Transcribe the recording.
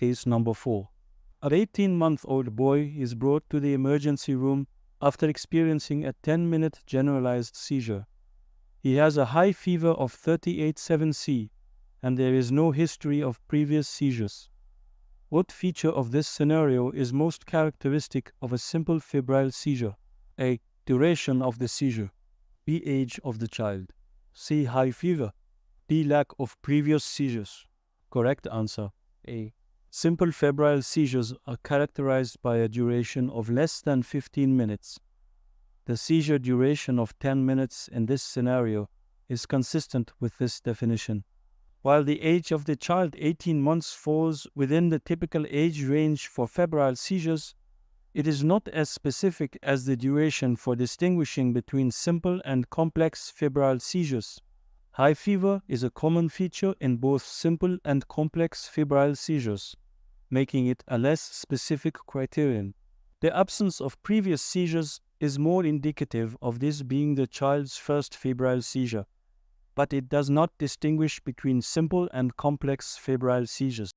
Case number 4. An 18-month-old boy is brought to the emergency room after experiencing a 10-minute generalized seizure. He has a high fever of 38.7 C, and there is no history of previous seizures. What feature of this scenario is most characteristic of a simple febrile seizure? A. Duration of the seizure. B. Age of the child. C. High fever. D. Lack of previous seizures. Correct answer A. Simple febrile seizures are characterized by a duration of less than 15 minutes. The seizure duration of 10 minutes in this scenario is consistent with this definition. While the age of the child, 18 months, falls within the typical age range for febrile seizures, it is not as specific as the duration for distinguishing between simple and complex febrile seizures. High fever is a common feature in both simple and complex febrile seizures, making it a less specific criterion. The absence of previous seizures is more indicative of this being the child's first febrile seizure, but it does not distinguish between simple and complex febrile seizures.